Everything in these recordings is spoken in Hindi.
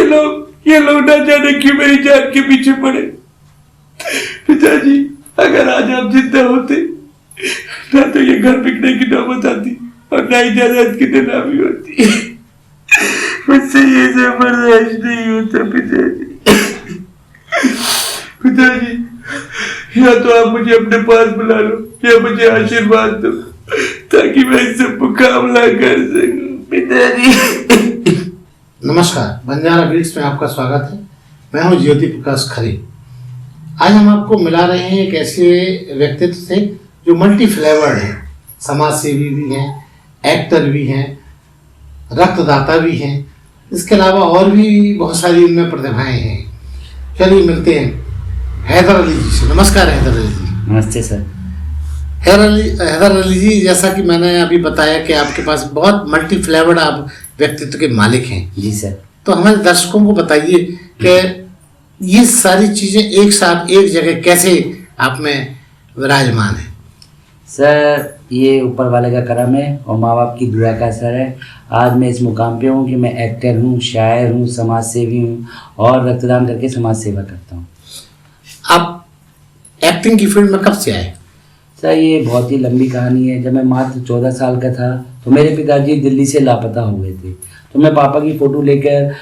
ये लोग ना जाने क्यों मेरी जान के पीछे पड़े। पिताजी, अगर आज आप जिंदा होते ना तो ये घर बिकने की नौबत आती और ना ही जायदाद की नीलामी होती। मुझसे ये सब बर्दाश्त नहीं होता पिताजी। पिताजी, या तो आप मुझे अपने पास बुला लो या मुझे आशीर्वाद दो ताकि मैं इससे मुकाबला कर सकूं। पिताजी। नमस्कार, बंजारा बीट्स में आपका स्वागत है। मैं हूं ज्योति प्रकाश खरे। आज हम आपको मिला रहे हैं एक ऐसे व्यक्तित्व से जो मल्टी फ्लेवर्ड है। समाज सेवी भी हैं, एक्टर भी हैं, रक्तदाता भी हैं, इसके अलावा और भी बहुत सारी उनमें प्रतिभाएं हैं। चलिए मिलते हैं हैदर अली जी से। नमस्कार हैदर अली जी। नमस्ते सर। हैदर अली जी, जैसा कि मैंने अभी बताया कि आपके पास बहुत मल्टी फ्लेवर्ड आप व्यक्तित्व के मालिक हैं। जी सर। तो हमारे दर्शकों को बताइए कि ये सारी चीजें एक साथ एक जगह कैसे आप में विराजमान है। सर, ये ऊपर वाले का करम है और माँ बाप की दुआ का असर है। आज मैं इस मुकाम पे हूँ कि मैं एक्टर हूँ, शायर हूँ, समाज सेवी हूँ और रक्तदान करके समाज सेवा करता हूँ। आप एक्टिंग की फील्ड में कब से आए? सर, ये बहुत ही लंबी कहानी है। जब मैं मात्र 14 साल का था तो मेरे पिताजी दिल्ली से लापता हो गए थे। तो मैं पापा की फ़ोटो लेकर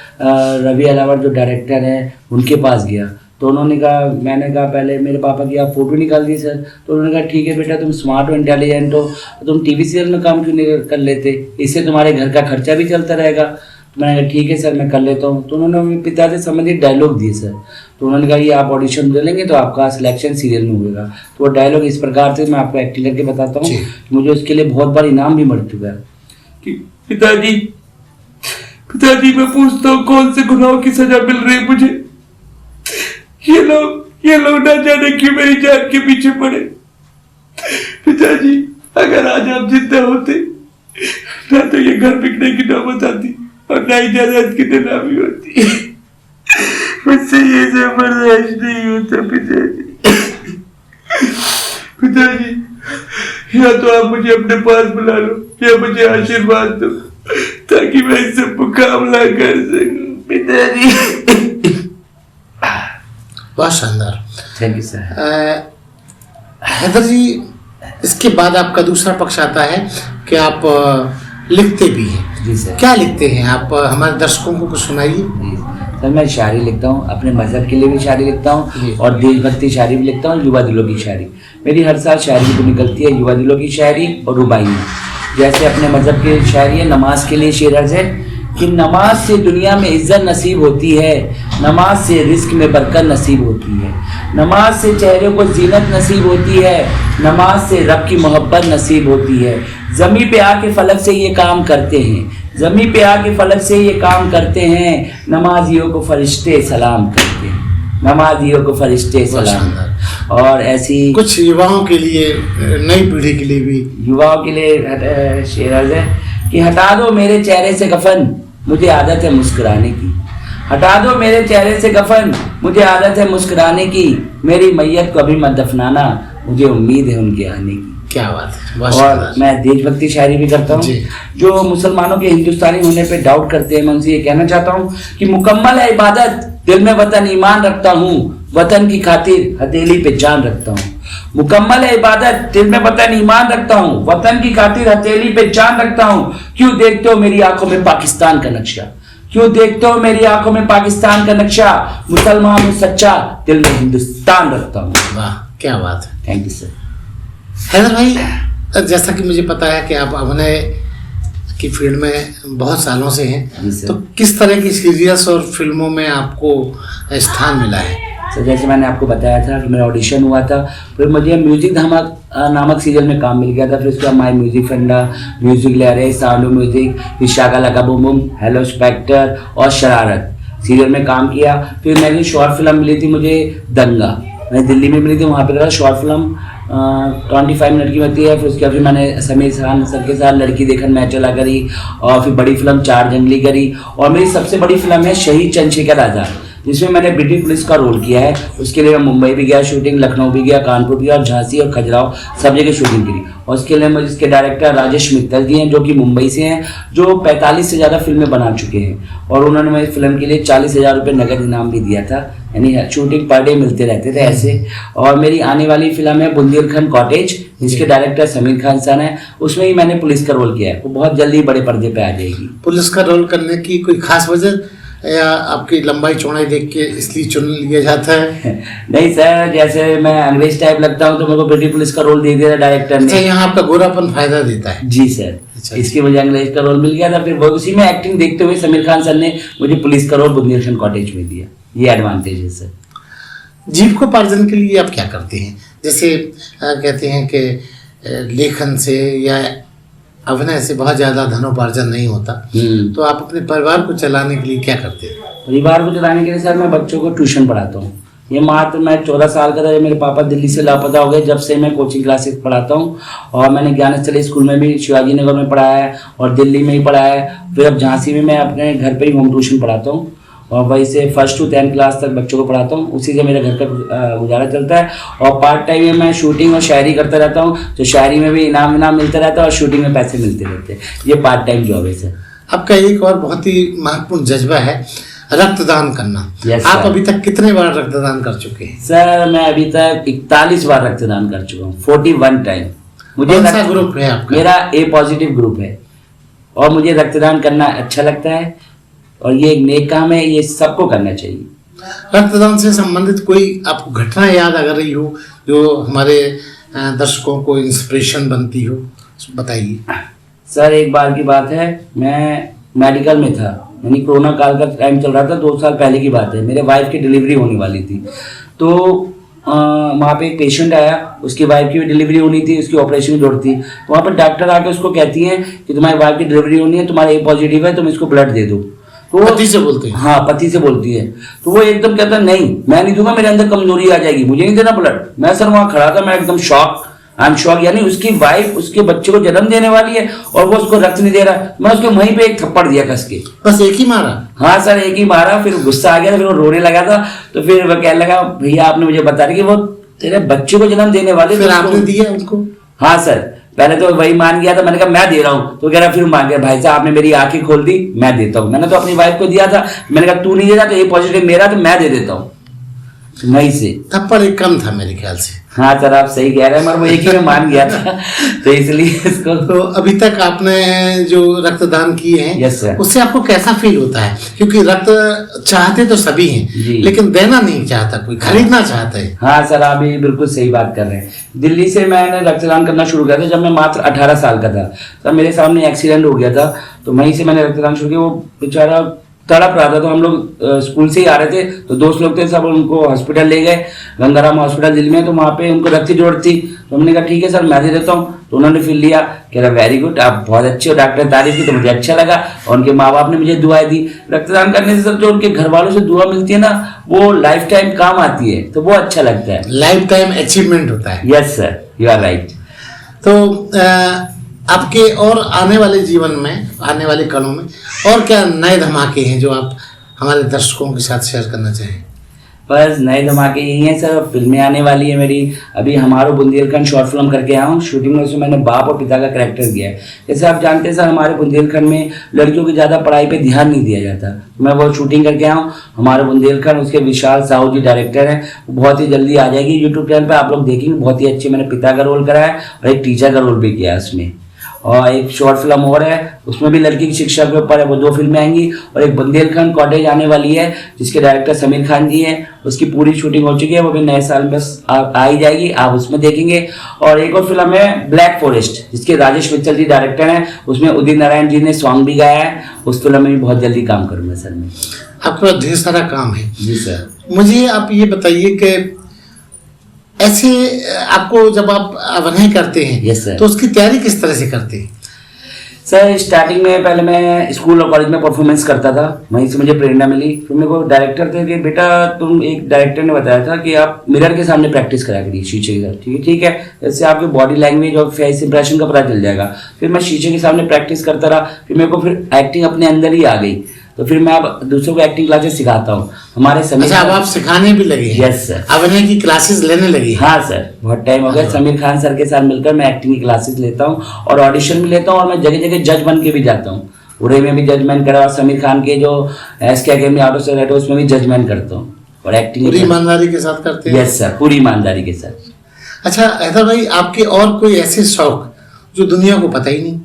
रवि अलावर जो डायरेक्टर हैं उनके पास गया। तो उन्होंने कहा, मैंने कहा पहले मेरे पापा की आप फ़ोटो निकाल दी सर। तो उन्होंने कहा ठीक है बेटा, तुम स्मार्ट हो, इंटेलिजेंट हो, तो तुम टीवी सीरियल में काम क्यों नहीं कर लेते, इससे तुम्हारे घर का खर्चा भी चलता रहेगा। तो मैंने कहा ठीक है सर, मैं कर लेता हूँ। तो उन्होंने मेरे पिता से संबंधित डायलॉग दिए सर। तो उन्होंने कहा ये आप ऑडिशन दे लेंगे तो आपका सिलेक्शन सीरियल में होगा। तो वो डायलॉग इस प्रकार से मैं आपको एक्टिंग करके बताता हूँ। मुझे उसके लिए बहुत बार इनाम भी मिल चुका है। पिताजी, मैं पूछता हूँ कौन से गुनाहों की सजा मिल रही है मुझे। ये लोग ना जाने क्यों मेरी जान के पीछे पड़े। पिताजी, अगर आज आप जिंदा होते ना तो ये घर बिकने की नौबत आती और ना ही जायदाद की नीलामी होती। मुझसे ये सब बर्दाश्त नहीं होता पिताजी, या तो आप मुझे अपने पास बुला लो या मुझे आशीर्वाद दो ताकि मैं इससे मुकाबला कर सकूं। पिताजी। बहुत शानदार। Thank you sir. Haidar ji, इसके बाद आपका दूसरा पक्ष आता है कि आप लिखते भी हैं। जी सर। क्या लिखते हैं आप? हमारे दर्शकों को कुछ सुनाइए। सर, मैं शायरी लिखता हूँ, अपने मजहब के लिए भी शायरी लिखता हूँ और देशभक्ति शायरी भी लिखता हूँ, युवा दिलों की शायरी। मेरी हर साल शायरी तो निकलती है, युवा दिलों की शायरी और रुबाई। जैसे अपने मजहब की शायरी है, नमाज के लिए शेर अर्ज है कि नमाज से दुनिया में इज्जत नसीब होती है, नमाज से रिस्क में बरकत नसीब होती है, नमाज से चेहरे को जीनत नसीब होती है, नमाज से रब की मोहब्बत नसीब होती है। ज़मीं पे आके फलक से ये काम करते हैं, ज़मीं पे आके फलक से ये काम करते हैं, नमाजियों को फरिश्ते सलाम करते हैं, नमाजियों को फरिश्ते सलाम। और ऐसी कुछ युवाओं के लिए, नई पीढ़ी के लिए भी, युवाओं के लिए शेर अर्ज है कि हटा दो मेरे चेहरे से कफन, मुझे आदत है मुस्कुराने की। हटा दो मेरे चेहरे से कफन, मुझे आदत है मुस्कुराने की, मेरी मैयत को अभी मत दफनाना, मुझे उम्मीद है उनके आने की। क्या बात है। और मैं देशभक्ति शायरी भी करता हूँ। जो मुसलमानों के हिंदुस्तानी होने पे डाउट करते हैं, मैं उनसे ये कहना चाहता हूँ कि मुकम्मल है इबादत, दिल में वतन ईमान रखता हूँ, वतन की खातिर हथेली पे जान रखता हूँ। मुकम्मल है इबादत, दिल में वतन ईमान रखता हूँ, वतन की खातिर हथेली पे जान रखता हूँ। क्यों देखते हो मेरी आंखों में पाकिस्तान का नक्शा, क्यों देखते हो मेरी आंखों में पाकिस्तान का नक्शा, मुसलमान हूँ सच्चा, दिल में हिंदुस्तान रखता हूँ। वाह, क्या बात है। Thank you sir. हैदर भाई, जैसा कि मुझे पता है कि आप अभिनय की फील्ड में बहुत सालों से हैं, तो किस तरह की सीरियल्स और फिल्मों में आपको स्थान मिला है? सर, जैसे मैंने आपको बताया था कि मेरा ऑडिशन हुआ था, फिर मुझे म्यूजिक धमाक नामक सीरियल में काम मिल गया था। फिर उसके बाद माई म्यूजिक फंडा, म्यूजिक लहरे, साउंड म्यूजिक, विशाखा लगा बूम बूम, हेलो स्पेक्टर और शरारत सीरियल में काम किया। फिर मैंने शॉर्ट फिल्म मिली थी मुझे दंगा, मैं दिल्ली में मिली थी, वहाँ पर शॉर्ट फिल्म 25 मिनट की होती है। फिर उसके बाद फिर मैंने समीर खान सर के साथ लड़की देखन मैं चला करी और फिर बड़ी फिल्म 4 जंगली करी। और मेरी सबसे बड़ी फिल्म है शहीद चंद्रशेखर आज़ाद, जिसमें मैंने ब्रिटिश पुलिस का रोल किया है। उसके लिए मैं मुंबई भी गया शूटिंग, लखनऊ भी गया, कानपुर भी गया और झांसी और खजुराहो सब जगह शूटिंग करी। और उसके लिए मुझे इसके डायरेक्टर राजेश मित्तल जी हैं जो कि मुंबई से हैं, जो 45 से ज़्यादा फिल्में बना चुके हैं और उन्होंने मेरी फिल्म के लिए 40,000 रुपये नगद इनाम भी दिया था, यानी शूटिंग पर डे मिलते रहते थे ऐसे। और मेरी आने वाली फिल्म है बुंदेलखंड कॉटेज, जिसके डायरेक्टर समीर खान सर हैं, उसमें ही मैंने पुलिस का रोल किया है। वो बहुत जल्दी बड़े पर्दे पे आ जाएगी। पुलिस का रोल करने की कोई खास वजह या आपकी लंबाई चौड़ाई देख के इसलिए चुन लिया जाता है? नहीं सर, जैसे मैं अंग्रेज टाइप लगता हूँ तो मेरे को ब्रिटिश पुलिस का रोल दे दिया डायरेक्टर अच्छा, ने। यहाँ आपका गोरापन फायदा देता है? जी सर, अच्छा। इसकी वजह अंग्रेज का रोल मिल गया था, फिर वो उसी में एक्टिंग देखते हुए समीर खान सर ने मुझे पुलिस का रोल बुंदेलखंड कॉटेज में दिया। ये एडवांटेज है सर। जीविकोपार्जन के लिए आप क्या करते हैं? जैसे कहते हैं कि लेखन से या अभिनय से बहुत ज़्यादा धनोपार्जन नहीं होता, तो आप अपने परिवार को चलाने के लिए क्या करते हैं? परिवार को चलाने के लिए सर मैं बच्चों को ट्यूशन पढ़ाता हूँ। ये मात्र मैं 14 साल का था जब मेरे पापा दिल्ली से लापता हो गए, जब से मैं कोचिंग क्लासेस पढ़ाता हूँ। और मैंने ज्ञानस्थली स्कूल में भी शिवाजी नगर में पढ़ाया है और दिल्ली में ही पढ़ाया है। फिर अब झांसी में मैं अपने घर पे ही होम ट्यूशन पढ़ाता हूँ और वहीं से 1st to 10th क्लास तक बच्चों को पढ़ाता हूँ। उसी से मेरे घर का गुजारा चलता है। और पार्ट टाइम में मैं शूटिंग और शायरी करता रहता हूँ, तो शायरी में भी इनाम मिलता रहता है और शूटिंग में पैसे मिलते रहते हैं। ये पार्ट टाइम जॉब है सर। आपका एक और बहुत ही महत्वपूर्ण जज्बा है रक्तदान करना। Yes, आप sir. अभी तक कितने बार रक्तदान कर चुके हैं? सर मैं अभी तक 41 बार रक्तदान कर चुका हूँ, 41 टाइम। कौन सा ग्रुप है आपका? मेरा ए पॉजिटिव ग्रुप है और मुझे रक्तदान करना अच्छा लगता है और ये एक नेक काम है, ये सबको करना चाहिए। रक्तदान से संबंधित कोई आपको घटना याद आ रही हो जो हमारे दर्शकों को इंस्पिरेशन बनती हो, बताइए। सर एक बार की बात है, मैं मेडिकल में था, यानी कोरोना काल का टाइम चल रहा था, 2 साल पहले की बात है। मेरे वाइफ की डिलीवरी होने वाली थी, तो वहाँ पे एक पेशेंट आया, उसकी वाइफ की भी डिलीवरी होनी थी, उसकी ऑपरेशन की जरूरत थी। तो वहाँ पर डॉक्टर आके उसको कहती है कि तुम्हारी वाइफ की डिलीवरी होनी है, तुम्हारा ए पॉजिटिव है, तुम इसको ब्लड दे दो। तो पति से बोलते हैं? हाँ, पति से बोलती है। तो वो एकदम कहता है नहीं मैं नहीं दूंगा, मेरे अंदर कमजोरी आ जाएगी, मुझे नहीं देना ब्लड। मैं सर वहाँ खड़ा था, मैं एकदम शॉक, आई एम शॉक। यानी उसकी वाइफ उसके बच्चे को जन्म देने वाली है और वो उसको रक्त नहीं दे रहा। मैं उसको वहीं पे एक थप्पड़ दिया कस के। बस एक ही मारा? हाँ सर, एक ही मारा। फिर गुस्सा आ गया था, फिर वो रोने लगा था। तो फिर वो कहने लगा भैया आपने मुझे बता दिया कि वो तेरे बच्चे को जन्म देने वाले। फिर आपने दिया उनको? हाँ सर, पहले तो वही मान गया था, मैंने कहा मैं दे रहा हूँ। तो कह रहा फिर मान गया, भाई साहब आपने मेरी आंखें खोल दी, मैं देता हूँ। मैंने तो अपनी वाइफ को दिया था, मैंने कहा तू नहीं दे रहा तो ये पॉजिटिव मेरा, तो मैं दे देता हूँ वहीं से। थप्पड़ एक कम था मेरे ख्याल से। हाँ सर आप सही कह रहे हैं, मगर वो एक ही में मान गया था तो इसलिए इसको। तो अभी तक आपने जो रक्तदान किए हैं, Yes, sir. उससे आपको कैसा फील होता है? क्योंकि रक्त चाहते तो सभी हैं, जी। लेकिन देना नहीं चाहता कोई, खरीदना चाहता है। हाँ सर आप ये बिल्कुल सही बात कर रहे हैं। दिल्ली से मैंने रक्तदान करना शुरू किया था जब मैं मात्र 18 साल का था। सर मेरे सामने एक्सीडेंट हो गया था, तो वहीं से मैंने रक्तदान शुरू किया। वो बेचारा तड़प रहा था, तो हम लोग स्कूल से ही आ रहे थे, तो दोस्त लोग थे, सब उनको हॉस्पिटल ले गए, गंगाराम हॉस्पिटल दिल्ली में। तो वहाँ पे उनको रक्त की जरूरत थी, तो हमने कहा ठीक है सर मैं दे देता हूँ। तो उन्होंने फिर लिया, कह रहा वेरी गुड, आप बहुत अच्छे हो, डॉक्टर ने तारीफ की, तो मुझे अच्छा लगा। और उनके माँ बाप ने मुझे दुआएं दी। रक्तदान करने से सर जो उनके घर वालों से दुआ मिलती है ना, वो लाइफ टाइम काम आती है, तो वो अच्छा लगता है। लाइफ टाइम अचीवमेंट होता है। Yes sir, you are right. तो आपके और आने वाले जीवन में, आने वाले कलों में और क्या नए धमाके हैं जो आप हमारे दर्शकों के साथ शेयर करना चाहें? बस नए धमाके यही हैं सर, फिल्में आने वाली है मेरी। अभी हमारो बुंदेलखंड शॉर्ट फिल्म करके आया हूँ, शूटिंग में उसमें मैंने बाप और पिता का कैरेक्टर दिया है। जैसे आप जानते हैं सर, हमारे बुंदेलखंड में लड़कियों की ज़्यादा पढ़ाई पे ध्यान नहीं दिया जाता, तो मैं वो शूटिंग करके आया हूँ। हमारे बुंदेलखंड, उसके विशाल साहू जी डायरेक्टर हैं, बहुत ही जल्दी आ जाएगी यूट्यूब चैनल पर, आप लोग देखेंगे। बहुत ही अच्छे, मैंने पिता का रोल करा है और एक टीचर का रोल भी किया है उसमें। और एक शॉर्ट फिल्म और है, उसमें भी लड़की की शिक्षा के ऊपर है, वो 2 फिल्में आएंगी। और एक बुंदेलखंड कॉटेज आने वाली है, जिसके डायरेक्टर समीर खान जी हैं, उसकी पूरी शूटिंग हो चुकी है, वो भी नए साल में बस आ ही जाएगी, आप उसमें देखेंगे। और एक और फिल्म है ब्लैक फॉरेस्ट, जिसके राजेश मित्तल जी डायरेक्टर हैं, उसमें उदित नारायण जी ने सॉन्ग भी गाया है। उस फिल्म में भी बहुत जल्दी काम करूँगा सर मैं। आपके पास ढेर सारा काम है। जी सर। मुझे आप ये बताइए कि ऐसे आपको जब आप अभिनय करते हैं, Yes, sir. तो उसकी तैयारी किस तरह से करते हैं? सर स्टार्टिंग में पहले मैं स्कूल और कॉलेज में परफॉर्मेंस करता था, वहीं से मुझे प्रेरणा मिली। फिर मेरे को डायरेक्टर थे कि बेटा तुम, एक डायरेक्टर ने बताया था कि आप मिरर के सामने प्रैक्टिस करा करिए, शीशे के साथ। ठीक है, इससे आपकी बॉडी लैंग्वेज और फेस इंप्रेशन का पता चल जाएगा। फिर मैं शीशे के सामने प्रैक्टिस करता रहा, फिर मेरे को फिर एक्टिंग अपने अंदर ही आ गई। तो फिर मैं अब दूसरों को एक्टिंग क्लासेस सिखाता हूँ। हमारे समीर अच्छा, अब आप सिखाने भी लगे हैं? Yes sir. अभिनय की क्लासेस लेने लगे हैं? हाँ सर, बहुत टाइम हो गया। समीर खान सर के साथ मिलकर मैं एक्टिंग की क्लासेस लेता हूँ और ऑडिशन भी लेता हूँ, और मैं जगह जगह जज बन के भी जाता हूँ। उड़े में भी जजमेंट करा, और समीर खान के जो SK academy out of set उसमें भी जजमेंट करता हूँ और एक्टिंग पूरी ईमानदारी के साथ करते हैं? यस सर, पूरी ईमानदारी के साथ। अच्छा हैदर भाई, आपके और कोई ऐसे शौक जो दुनिया को पता ही नहीं,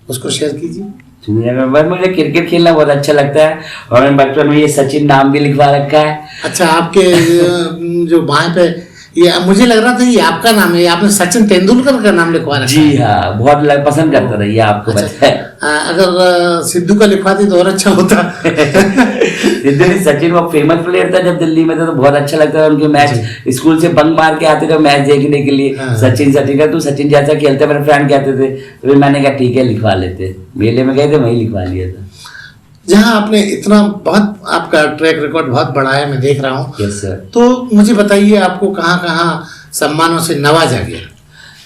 उसको शेयर कीजिए। दुनिया में बस मुझे क्रिकेट खेलना बहुत अच्छा लगता है, और मैंने बचपन में ये सचिन नाम भी लिखवा रखा है। अच्छा, आपके जो बाएं पे ये मुझे लग रहा था ये आपका नाम है, आपने सचिन तेंदुलकर का नाम लिखवा रखा है। जी हाँ, बहुत पसंद करता था ये, आपको अच्छा, पता है। अगर सिद्धू का लिखवाती तो और अच्छा होता। सिद्धू सचिन वो फेमस प्लेयर था जब दिल्ली में था, तो बहुत अच्छा लगता था उनके मैच। स्कूल से बंक मार के आते थे मैच देखने के लिए। हाँ। सचिन का तू सचिन जैसा खेलते, मेरे फ्रेंड कहते थे, तो फिर मैंने कहा ठीक है लिखवा लेते। मेले में गए थे, वही लिखवा लिया था। जहाँ आपने इतना बहुत, आपका ट्रैक रिकॉर्ड बहुत बड़ा है, मैं देख रहा हूँ। Yes sir. तो मुझे बताइए, आपको कहाँ कहाँ सम्मानों से नवाजा गया?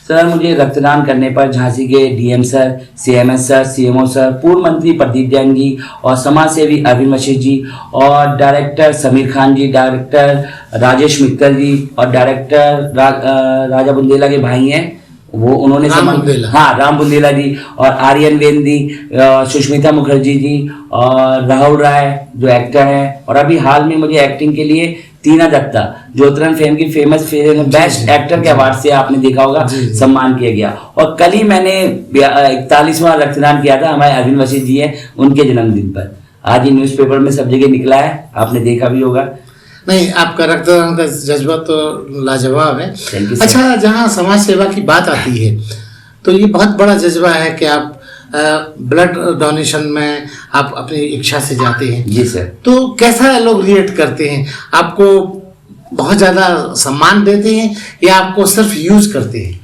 सर मुझे रक्तदान करने पर झांसी के DM sir, CMS sir, CMO sir, पूर्व मंत्री प्रदीप जैन जी, और समाज सेवी अरविंद वशिष्ठ जी, और डायरेक्टर समीर खान जी, डायरेक्टर राजेश मित्तल जी, और डायरेक्टर राजा बुंदेला के भाई हैं वो, उन्होंने हाँ राम बुंदेला जी, और आर्यन वेंदी, सुष्मिता मुखर्जी जी, और राहुल राय जो एक्टर हैं। और अभी हाल में मुझे एक्टिंग के लिए टीना दत्ता, ज्योतिरन फेम की फेमस बेस्ट एक्टर के अवार्ड से आपने देखा होगा सम्मान किया गया। और कल ही मैंने 41वां रक्तदान किया था, हमारे अरविंद वशिष्ठ जी हैं, उनके जन्मदिन पर। आज ही न्यूज़पेपर में सब जगह निकला है, आपने देखा भी होगा। नहीं, आपका रक्तदान का जज्बा तो लाजवाब है। Thank you, sir. अच्छा, जहाँ समाज सेवा की बात आती है तो ये बहुत बड़ा जज्बा है कि आप ब्लड डोनेशन में आप अपनी इच्छा से जाते हैं। जी सर। तो कैसा लोग रिएक्ट करते हैं? आपको बहुत ज़्यादा सम्मान देते हैं या आपको सिर्फ यूज करते हैं?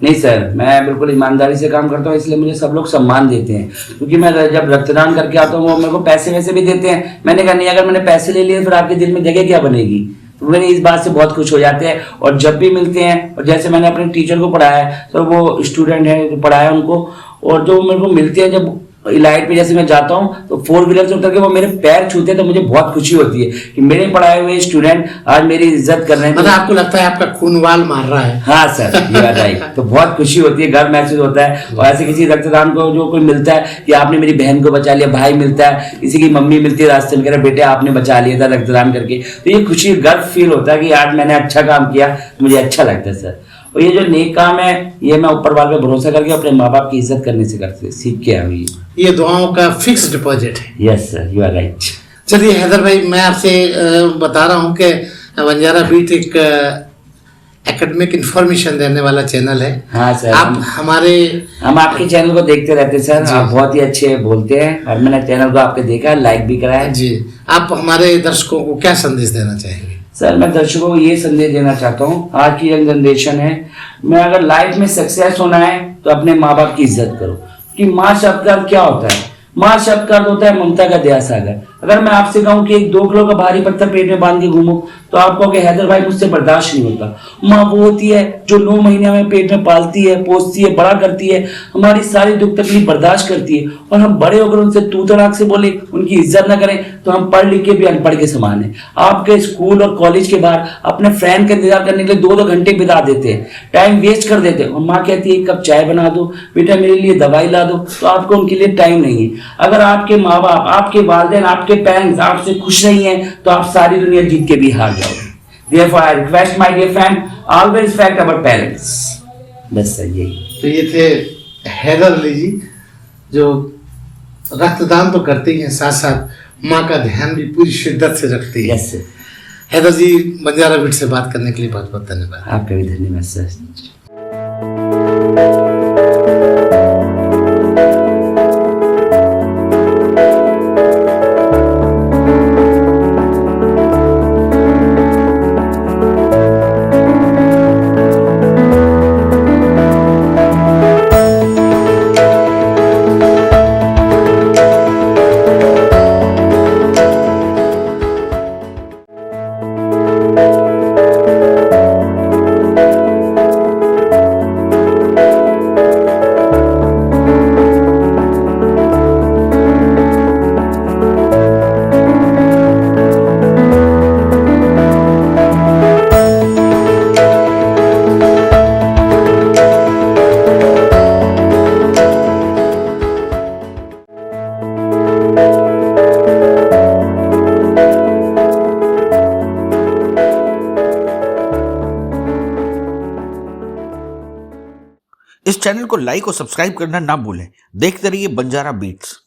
नहीं सर, मैं बिल्कुल ईमानदारी से काम करता हूँ, इसलिए मुझे सब लोग सम्मान देते हैं। क्योंकि मैं जब रक्तदान करके आता हूँ वो मेरे को पैसे वैसे भी देते हैं। मैंने कहा नहीं, अगर मैंने पैसे ले लिए फिर आपके दिल में जगह क्या बनेगी। तो मैंने इस बात से बहुत खुश हो जाते हैं। और जब भी मिलते हैं, और जैसे मैंने अपने टीचर को पढ़ाया है, तो वो स्टूडेंट है जो पढ़ाया उनको, और जो मेरे को मिलते हैं जब इलाइट पे जैसे मैं जाता हूँ तो 4 व्हीलर से उतर के वो मेरे पैर छूते हैं, तो मुझे बहुत खुशी होती है कि मेरे पढ़ाए हुए स्टूडेंट आज मेरी इज्जत कर रहे हैं। मतलब आपको लगता है आपका खून वाल मार रहा है? हाँ सर, ये बात आई तो बहुत खुशी होती है, गर्व महसूस होता है। और ऐसे किसी रक्तदान को जो कोई मिलता है कि आपने मेरी बहन को बचा लिया, भाई मिलता है, किसी की मम्मी मिलती है रास्ते में, कह रहा बेटे आपने बचा लिया था रक्तदान करके, तो ये खुशी गर्व फील होता है कि आज मैंने अच्छा काम किया, मुझे अच्छा लगता है सर। और ये जो नेक काम है ये मैं ऊपर वाले पे भरोसा करके अपने माँ बाप की इज्जत करने से करते सीख के आया हूँ। ये दुआओं का फिक्स डिपॉजिट है। Yes sir, you are right. चलिए हैदर भाई, मैं आपसे बता रहा हूँ कि बंजारा बीट एक एकेडमिक इंफॉर्मेशन देने वाला चैनल है। हाँ सर, हम आपके चैनल को देखते रहते हैं सर, आप बहुत ही अच्छे बोलते हैं, और मैंने चैनल को आपके देखा है, लाइक भी करा है। जी, आप हमारे दर्शकों को क्या संदेश देना चाहेंगे? सर मैं दर्शकों को ये संदेश देना चाहता हूँ, आज की यंग जनरेशन है, मैं अगर लाइफ में सक्सेस होना है तो अपने माँ बाप की इज्जत करो। कि माँ शब्द का क्या होता है? माँ शब्द का होता है ममता का दया सागर। अगर मैं आपसे कहूँ कि एक 2 किलो का भारी पत्थर पेट में बांध के घूमो तो आप कहोगे हैदर भाई मुझसे बर्दाश्त नहीं होता। माँ वो होती है जो 9 महीने में पेट में पालती है, पोसती है, बड़ा करती है, हमारी सारी दुख तकलीफ बर्दाश्त करती है। और हम बड़े होकर उनसे तू तड़ाक से बोले, उनकी इज्जत ना करें तो हम पढ़ लिख के भी अनपढ़ के समान है। आपके स्कूल और कॉलेज के बाहर अपने फ्रेंड का इंतजार करने के लिए 2-2 घंटे बिता देते हैं, टाइम वेस्ट कर देते हैं। और माँ कहती है 1 कप चाय बना दो, बेटा मेरे लिए दवाई ला दो, तो आपको उनके लिए टाइम नहीं है। अगर आपके माँ बाप, आपके वालिदैन, आपके पेरेंट्स आपसे खुश नहीं है तो आप सारी दुनिया जीत के भी हार जाओगे। Therefore, I request my dear friend, always respect our parents. बस सर यही। तो ये थे हैदर अली जी, जो रक्तदान तो करते ही हैं, साथ साथ माँ का ध्यान भी पूरी शिद्दत से रखते हैं। Yes sir. Haidar ji, Banjara beat से बात करने के लिए बहुत बहुत धन्यवाद। आपका भी धन्यवाद सर। इस चैनल को लाइक और सब्सक्राइब करना ना भूलें। देखते रहिए बंजारा बीट्स।